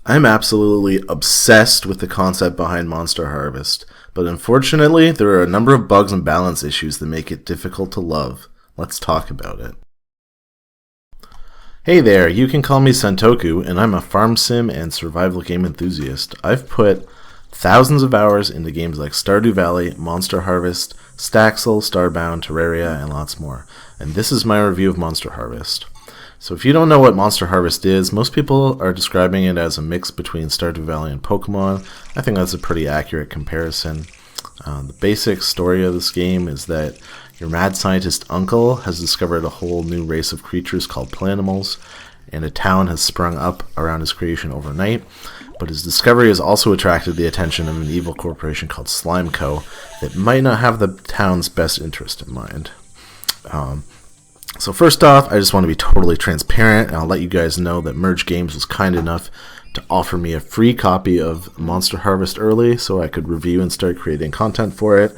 I'm absolutely obsessed with the concept behind Monster Harvest, but unfortunately, there are a number of bugs and balance issues that make it difficult to love. Let's talk about it. Hey there, you can call me Santoku, and I'm a farm sim and survival game enthusiast. I've put thousands of hours into games like Stardew Valley, Monster Harvest, Staxel, Starbound, Terraria, and lots more. And this is my review of Monster Harvest. So if you don't know what Monster Harvest is, most people are describing it as a mix between Stardew Valley and Pokemon. I think that's a pretty accurate comparison. The basic story of this game is that your mad scientist uncle has discovered a whole new race of creatures called Planimals, and a town has sprung up around his creation overnight. But his discovery has also attracted the attention of an evil corporation called Slime Co. that might not have the town's best interest in mind. So first off, I just want to be totally transparent, and I'll let you guys know that Merge Games was kind enough to offer me a free copy of Monster Harvest early so I could review and start creating content for it.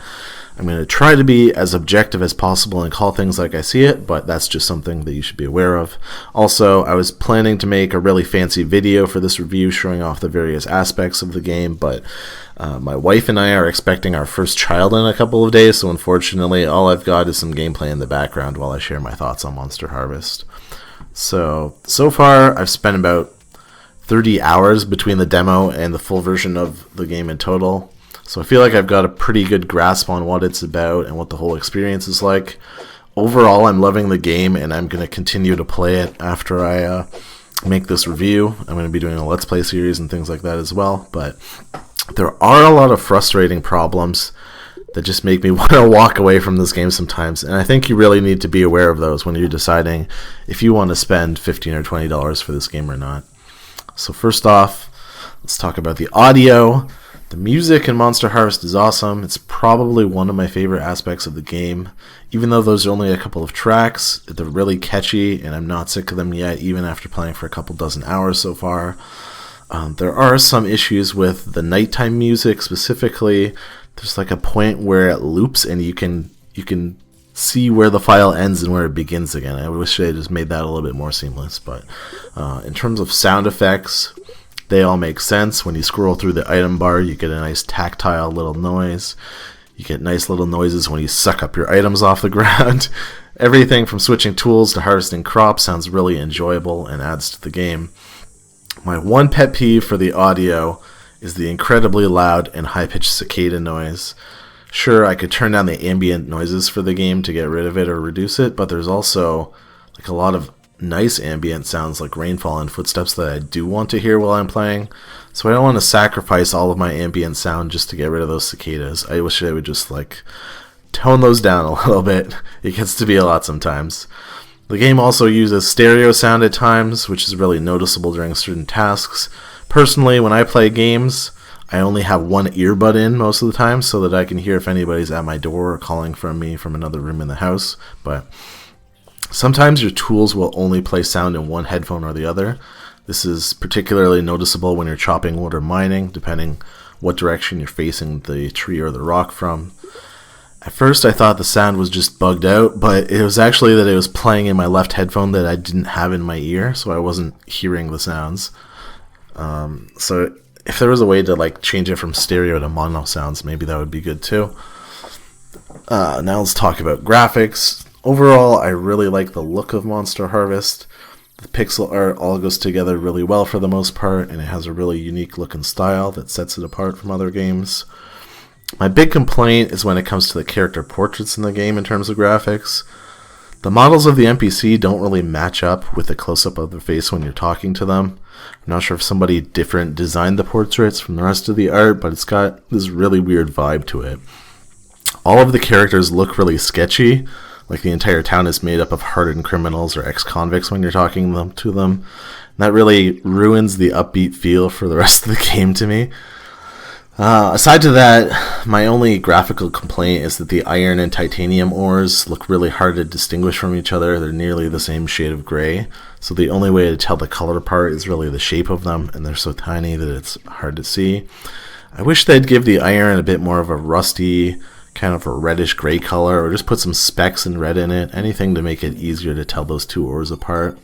I'm going to try to be as objective as possible and call things like I see it, but that's just something that you should be aware of. Also, I was planning to make a really fancy video for this review showing off the various aspects of the game, but my wife and I are expecting our first child in a couple of days, so unfortunately all I've got is some gameplay in the background while I share my thoughts on Monster Harvest. So far I've spent about 30 hours between the demo and the full version of the game in total. So I feel like I've got a pretty good grasp on what it's about and what the whole experience is like. Overall, I'm loving the game, and I'm going to continue to play it after I make this review. I'm going to be doing a Let's Play series and things like that as well. But there are a lot of frustrating problems that just make me want to walk away from this game sometimes. And I think you really need to be aware of those when you're deciding if you want to spend $15 or $20 for this game or not. So first off, let's talk about the audio. The music in Monster Harvest is awesome. It's probably one of my favorite aspects of the game. Even though those are only a couple of tracks, they're really catchy, and I'm not sick of them yet, even after playing for a couple dozen hours so far. There are some issues with the nighttime music specifically. There's like a point where it loops, and you can see where the file ends and where it begins again. I wish they just made that a little bit more seamless. But in terms of sound effects, they all make sense. When you scroll through the item bar, you get a nice tactile little noise. You get nice little noises when you suck up your items off the ground. Everything from switching tools to harvesting crops sounds really enjoyable and adds to the game. My one pet peeve for the audio is the incredibly loud and high-pitched cicada noise. Sure, I could turn down the ambient noises for the game to get rid of it or reduce it, but there's also like a lot of nice ambient sounds like rainfall and footsteps that I do want to hear while I'm playing. So I don't want to sacrifice all of my ambient sound just to get rid of those cicadas. I wish I would just like tone those down a little bit. It gets to be a lot sometimes. The game also uses stereo sound at times, which is really noticeable during certain tasks. Personally, when I play games, I only have one earbud in most of the time so that I can hear if anybody's at my door or calling from me from another room in the house. But sometimes your tools will only play sound in one headphone or the other. This is particularly noticeable when you're chopping wood or mining, depending what direction you're facing the tree or the rock from. At first I thought the sound was just bugged out, but it was actually that it was playing in my left headphone that I didn't have in my ear, so I wasn't hearing the sounds. So if there was a way to like change it from stereo to mono sounds, maybe that would be good too. Now let's talk about graphics. Overall, I really like the look of Monster Harvest. The pixel art all goes together really well for the most part, and it has a really unique look and style that sets it apart from other games. My big complaint is when it comes to the character portraits in the game in terms of graphics. The models of the NPC don't really match up with the close-up of their face when you're talking to them. I'm not sure if somebody different designed the portraits from the rest of the art, but it's got this really weird vibe to it. All of the characters look really sketchy, like the entire town is made up of hardened criminals or ex-convicts when you're talking to them. And that really ruins the upbeat feel for the rest of the game to me. Aside to that, my only graphical complaint is that the iron and titanium ores look really hard to distinguish from each other. They're nearly the same shade of gray, so the only way to tell the color apart is really the shape of them, and they're so tiny that it's hard to see. I wish they'd give the iron a bit more of a rusty, kind of a reddish gray color, or just put some specks in red in it, anything to make it easier to tell those two ores apart.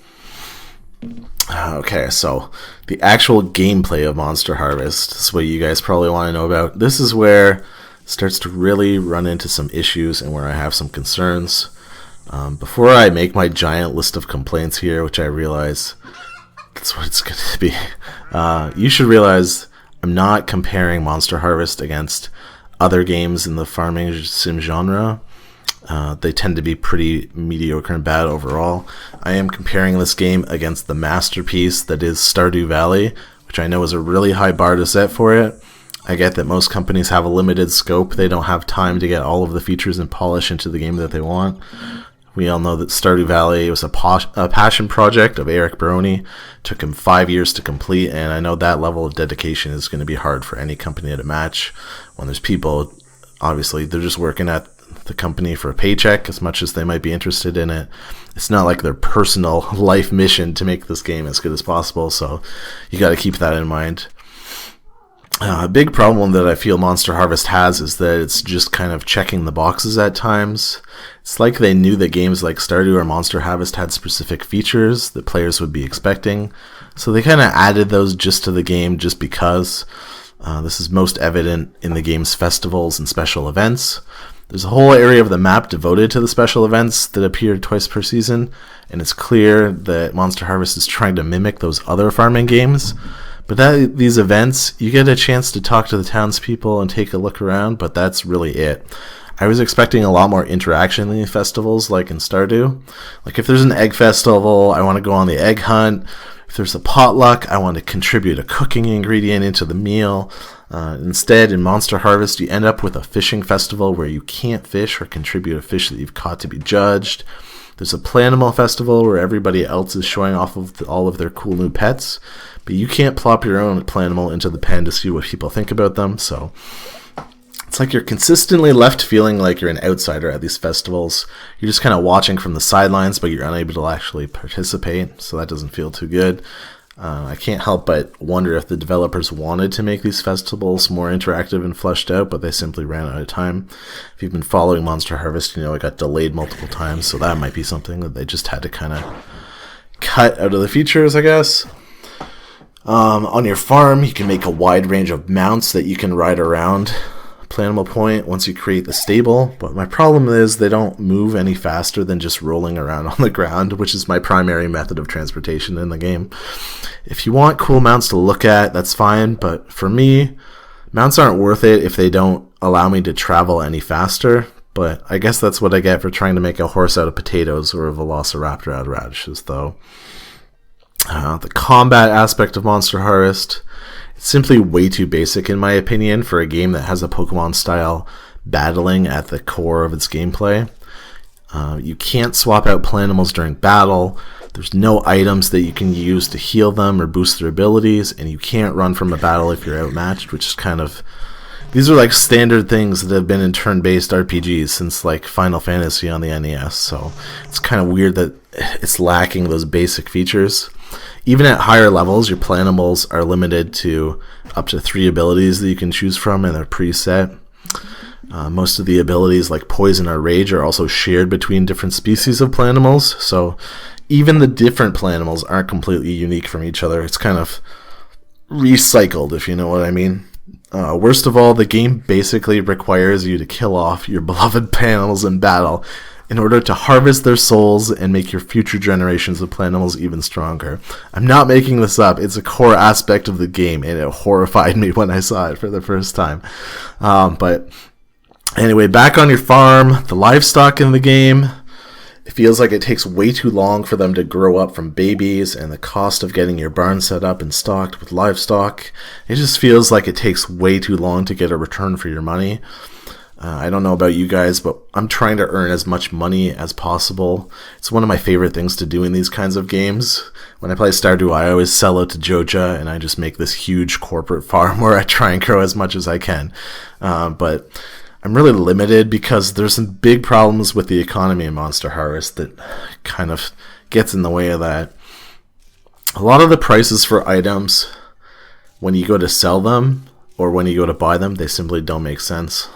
Okay, so the actual gameplay of Monster Harvest is what you guys probably want to know about. This is where it starts to really run into some issues and where I have some concerns. Before I make my giant list of complaints here, which I realize that's what it's going to be, you should realize I'm not comparing Monster Harvest against other games in the farming sim genre. They tend to be pretty mediocre and bad overall. I am comparing this game against the masterpiece that is Stardew Valley, which I know is a really high bar to set for it. I get that most companies have a limited scope. They don't have time to get all of the features and polish into the game that they want. We all know that Stardew Valley was a passion project of Eric Baroni. It took him 5 years to complete, and I know that level of dedication is going to be hard for any company to match. When there's people, obviously, they're just working at the company for a paycheck as much as they might be interested in it. It's not like their personal life mission to make this game as good as possible, so you got to keep that in mind. A big problem that I feel Monster Harvest has is that it's just kind of checking the boxes at times. It's like they knew that games like Stardew or Monster Harvest had specific features that players would be expecting, so they kind of added those just to the game just because. This is most evident in the game's festivals and special events. There's a whole area of the map devoted to the special events that appear twice per season, and it's clear that Monster Harvest is trying to mimic those other farming games. But these events, you get a chance to talk to the townspeople and take a look around, but that's really it. I was expecting a lot more interaction in the festivals, like in Stardew. Like if there's an egg festival, I want to go on the egg hunt. If there's a potluck, I want to contribute a cooking ingredient into the meal. Instead, in Monster Harvest, you end up with a fishing festival where you can't fish or contribute a fish that you've caught to be judged. There's a Planimal festival where everybody else is showing off of all of their cool new pets, but you can't plop your own Planimal into the pen to see what people think about them, so it's like you're consistently left feeling like you're an outsider at these festivals. You're just kind of watching from the sidelines, but you're unable to actually participate, so that doesn't feel too good. I can't help but wonder if the developers wanted to make these festivals more interactive and fleshed out, but they simply ran out of time. If you've been following Monster Harvest, you know it got delayed multiple times, so that might be something that they just had to kind of cut out of the features, I guess. On your farm, you can make a wide range of mounts that you can ride around Planimal Point once you create the stable, but my problem is they don't move any faster than just rolling around on the ground, which is my primary method of transportation in the game. If you want cool mounts to look at, that's fine, but for me, mounts aren't worth it if they don't allow me to travel any faster, but I guess that's what I get for trying to make a horse out of potatoes or a velociraptor out of radishes, though. The combat aspect of Monster Harvest, it's simply way too basic in my opinion for a game that has a Pokemon-style battling at the core of its gameplay. You can't swap out Planimals during battle, there's no items that you can use to heal them or boost their abilities, and you can't run from a battle if you're outmatched, which is kind of... These are like standard things that have been in turn-based RPGs since like Final Fantasy on the NES, so it's kind of weird that it's lacking those basic features. Even at higher levels, your Planimals are limited to up to 3 abilities that you can choose from, and they're preset. Most of the abilities like Poison or Rage are also shared between different species of Planimals, so even the different Planimals aren't completely unique from each other. It's kind of recycled, if you know what I mean. Worst of all, the game basically requires you to kill off your beloved Planimals in battle in order to harvest their souls and make your future generations of Planimals even stronger. I'm not making this up. It's a core aspect of the game, and it horrified me when I saw it for the first time. But anyway, back on your farm, the livestock in the game, it feels like it takes way too long for them to grow up from babies, and the cost of getting your barn set up and stocked with livestock, it just feels like it takes way too long to get a return for your money. I don't know about you guys, but I'm trying to earn as much money as possible. It's one of my favorite things to do in these kinds of games. When I play Stardew, I always sell out to Joja, and I just make this huge corporate farm where I try and grow as much as I can. But I'm really limited because there's some big problems with the economy in Monster Harvest that kind of gets in the way of that. A lot of the prices for items, when you go to sell them, or when you go to buy them, they simply don't make sense.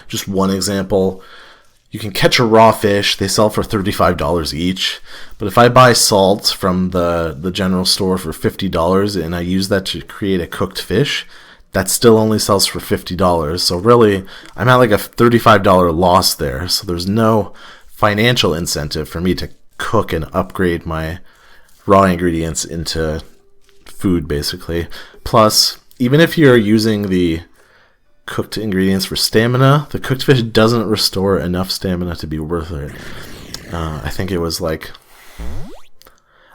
Just one example, you can catch a raw fish. They sell for $35 each. But if I buy salt from the general store for $50 and I use that to create a cooked fish, that still only sells for $50. So really, I'm at like a $35 loss there. So there's no financial incentive for me to cook and upgrade my raw ingredients into food, basically. Plus, even if you're using the cooked ingredients for stamina, the cooked fish doesn't restore enough stamina to be worth it. I think it was like,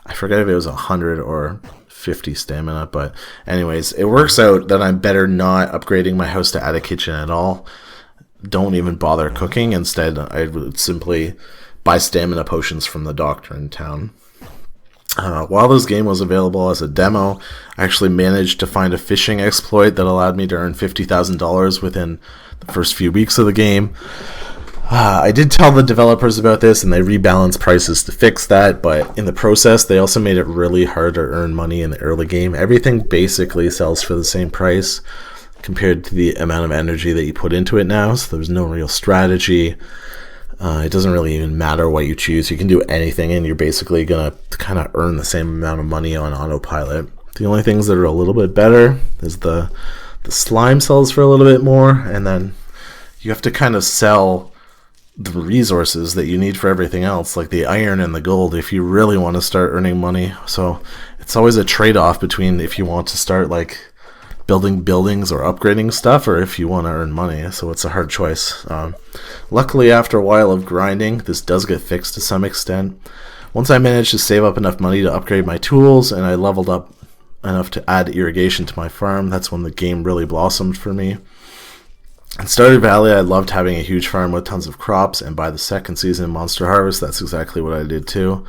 I forget if it was 100 or 50 stamina, but anyways, it works out that I'm better not upgrading my house to add a kitchen at all. Don't even bother cooking. Instead, I would simply buy stamina potions from the doctor in town. While this game was available as a demo, I actually managed to find a phishing exploit that allowed me to earn $50,000 within the first few weeks of the game. I did tell the developers about this, and they rebalanced prices to fix that, but in the process, they also made it really hard to earn money in the early game. Everything basically sells for the same price compared to the amount of energy that you put into it now, so there's no real strategy. It doesn't really even matter what you choose. You can do anything, and you're basically going to kind of earn the same amount of money on autopilot. The only things that are a little bit better is the slime sells for a little bit more, and then you have to kind of sell the resources that you need for everything else, like the iron and the gold, if you really want to start earning money. So it's always a trade-off between if you want to start like building buildings or upgrading stuff, or if you want to earn money. So it's a hard choice. Luckily, after a while of grinding, this does get fixed to some extent. Once I managed to save up enough money to upgrade my tools, and I leveled up enough to add irrigation to my farm, that's when the game really blossomed for me. In Stardew Valley, I loved having a huge farm with tons of crops, and by the second season in Monster Harvest, that's exactly what I did too.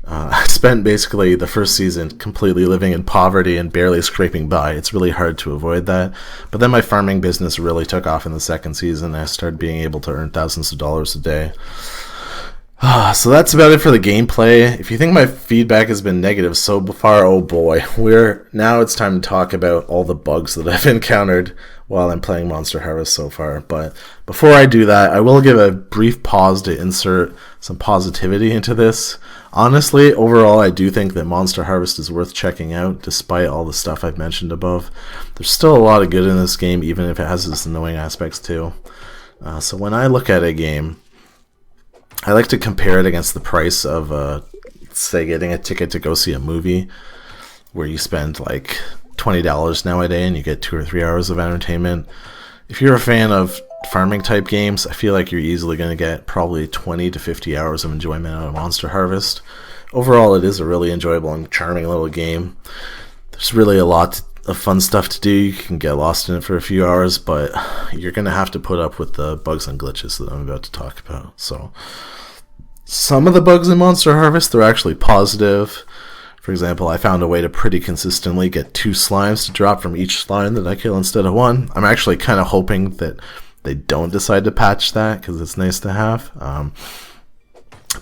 I spent basically the first season completely living in poverty and barely scraping by. It's really hard to avoid that. But then my farming business really took off in the second season, and I started being able to earn thousands of dollars a day. So that's about it for the gameplay. If you think my feedback has been negative so far, oh boy. Now it's time to talk about all the bugs that I've encountered while I'm playing Monster Harvest so far. But before I do that, I will give a brief pause to insert some positivity into this. Honestly, overall, I do think that Monster Harvest is worth checking out, despite all the stuff I've mentioned above. There's still a lot of good in this game, even if it has its annoying aspects too. So when I look at a game, I like to compare it against the price of, say, getting a ticket to go see a movie, where you spend like $20 nowadays and you get 2 or 3 hours of entertainment. If you're a fan of farming type games, I feel like you're easily going to get probably 20 to 50 hours of enjoyment out of Monster Harvest. Overall, it is a really enjoyable and charming little game. There's really a lot of fun stuff to do. You can get lost in it for a few hours, but you're going to have to put up with the bugs and glitches that I'm about to talk about. So some of the bugs in Monster Harvest, they're actually positive. For example, I found a way to pretty consistently get 2 slimes to drop from each slime that I kill instead of 1. I'm actually kind of hoping that they don't decide to patch that, because it's nice to have.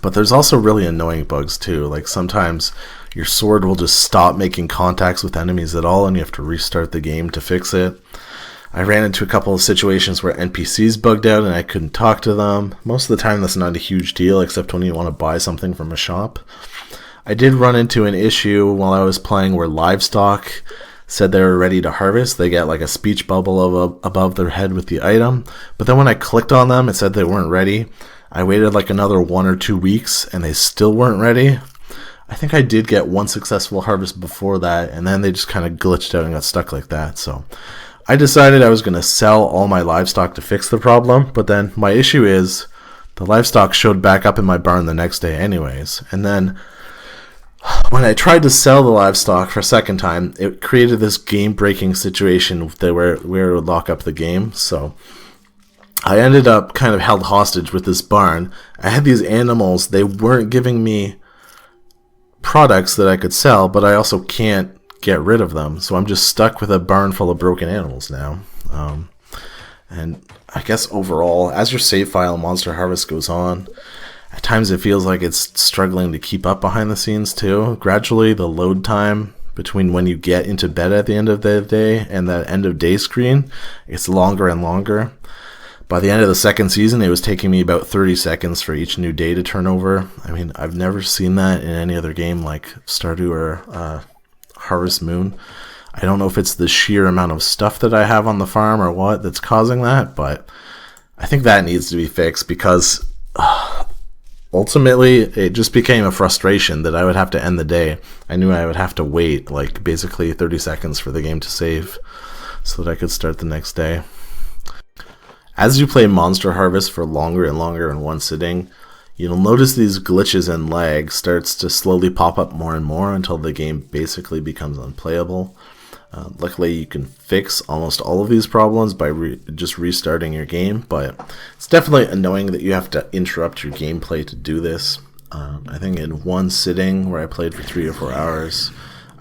But there's also really annoying bugs too. Like sometimes your sword will just stop making contacts with enemies at all, and you have to restart the game to fix it. I ran into a couple of situations where NPCs bugged out and I couldn't talk to them. Most of the time that's not a huge deal, except when you want to buy something from a shop. I did run into an issue while I was playing where livestock said they were ready to harvest. They get like a speech bubble above their head with the item, but then when I clicked on them, it said they weren't ready. I waited like another 1 or 2 weeks and they still weren't ready. I think I did get 1 successful harvest before that, and then they just kind of glitched out and got stuck like that. So I decided I was going to sell all my livestock to fix the problem, but then my issue is the livestock showed back up in my barn the next day anyways, and then when I tried to sell the livestock for a second time, it created this game-breaking situation where it would lock up the game. So I ended up kind of held hostage with this barn. I had these animals. They weren't giving me products that I could sell, but I also can't get rid of them. So I'm just stuck with a barn full of broken animals now. And I guess overall, as your save file Monster Harvest goes on, at times it feels like it's struggling to keep up behind the scenes too. Gradually, the load time between when you get into bed at the end of the day and that end of day screen gets longer and longer. By the end of the second season, it was taking me about 30 seconds for each new day to turn over. I mean, I've never seen that in any other game like Stardew or Harvest Moon. I don't know if it's the sheer amount of stuff that I have on the farm or what that's causing that, but I think that needs to be fixed because ultimately it just became a frustration that I would have to end the day. I knew I would have to wait like basically 30 seconds for the game to save so that I could start the next day. As you play Monster Harvest for longer and longer in one sitting, you'll notice these glitches and lag starts to slowly pop up more and more until the game basically becomes unplayable. Luckily, you can fix almost all of these problems by just restarting your game, but it's definitely annoying that you have to interrupt your gameplay to do this. I think in one sitting where I played for 3 or 4 hours,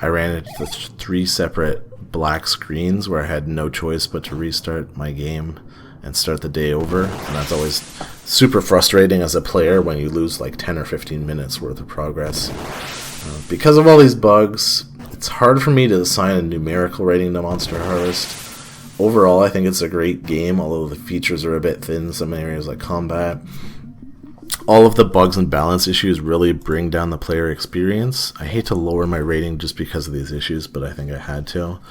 I ran into 3 separate black screens where I had no choice but to restart my game and start the day over, and that's always super frustrating as a player when you lose like 10 or 15 minutes worth of progress. Because of all these bugs, it's hard for me to assign a numerical rating to Monster Harvest. Overall, I think it's a great game, although the features are a bit thin in some areas like combat. All of the bugs and balance issues really bring down the player experience. I hate to lower my rating just because of these issues, but I think I had to.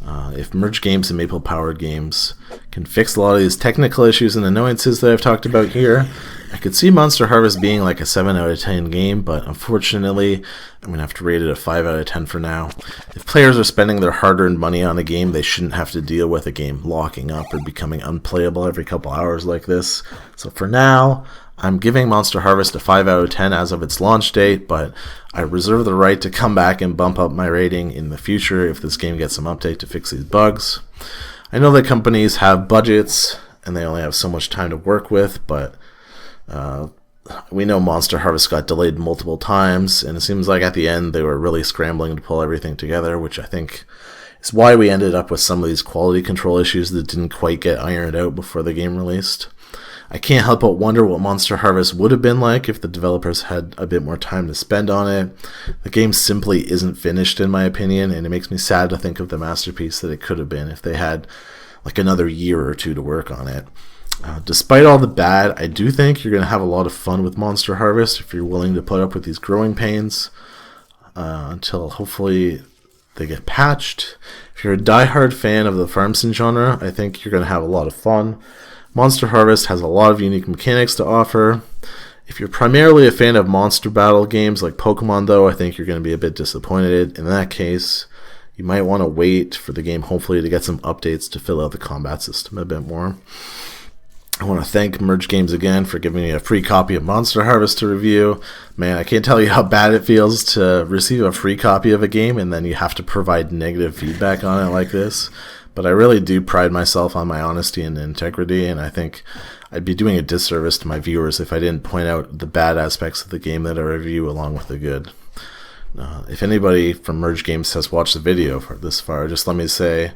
If Merge Games and Maple Powered Games can fix a lot of these technical issues and annoyances that I've talked about here, I could see Monster Harvest being like a 7 out of 10 game, but unfortunately, I'm going to have to rate it a 5 out of 10 for now. If players are spending their hard-earned money on a game, they shouldn't have to deal with a game locking up or becoming unplayable every couple hours like this. So for now, I'm giving Monster Harvest a 5 out of 10 as of its launch date, but I reserve the right to come back and bump up my rating in the future if this game gets some update to fix these bugs. I know that companies have budgets and they only have so much time to work with, but we know Monster Harvest got delayed multiple times, and it seems like at the end they were really scrambling to pull everything together, which I think is why we ended up with some of these quality control issues that didn't quite get ironed out before the game released. I can't help but wonder what Monster Harvest would have been like if the developers had a bit more time to spend on it. The game simply isn't finished in my opinion, and it makes me sad to think of the masterpiece that it could have been if they had like another year or two to work on it. Despite all the bad, I do think you're going to have a lot of fun with Monster Harvest if you're willing to put up with these growing pains until hopefully they get patched. If you're a die-hard fan of the farm sim genre, I think you're going to have a lot of fun. Monster Harvest has a lot of unique mechanics to offer. If you're primarily a fan of monster battle games like Pokemon, though, I think you're going to be a bit disappointed. In that case, you might want to wait for the game hopefully to get some updates to fill out the combat system a bit more. I want to thank Merge Games again for giving me a free copy of Monster Harvest to review. Man, I can't tell you how bad it feels to receive a free copy of a game and then you have to provide negative feedback on it like this. But I really do pride myself on my honesty and integrity, and I think I'd be doing a disservice to my viewers if I didn't point out the bad aspects of the game that I review along with the good. If anybody from Merge Games has watched the video for this far, just let me say,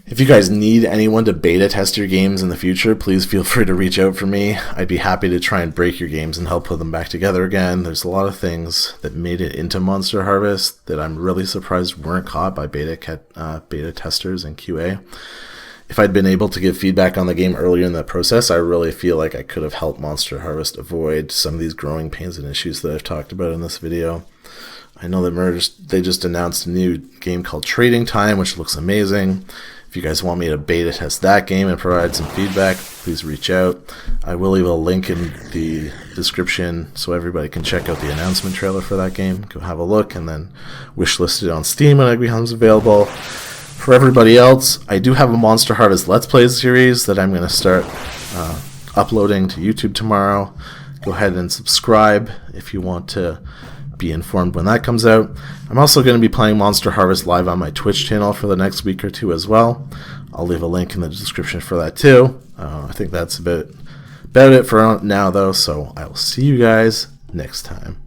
if you guys need anyone to beta test your games in the future, please feel free to reach out for me. I'd be happy to try and break your games and help put them back together again. There's a lot of things that made it into Monster Harvest that I'm really surprised weren't caught by beta testers and QA. If I'd been able to give feedback on the game earlier in the process, I really feel like I could have helped Monster Harvest avoid some of these growing pains and issues that I've talked about in this video. I know that they just announced a new game called Trading Time, which looks amazing. If you guys want me to beta test that game and provide some feedback, please reach out. I will leave a link in the description so everybody can check out the announcement trailer for that game. Go have a look and then wishlist it on Steam when it becomes available. For everybody else, I do have a Monster Harvest Let's Play series that I'm going to start uploading to YouTube tomorrow. Go ahead and subscribe if you want to be informed when that comes out. I'm also going to be playing Monster Harvest live on my Twitch channel for the next week or two as well. I'll leave a link in the description for that too. I think that's about it for now though, so I will see you guys next time.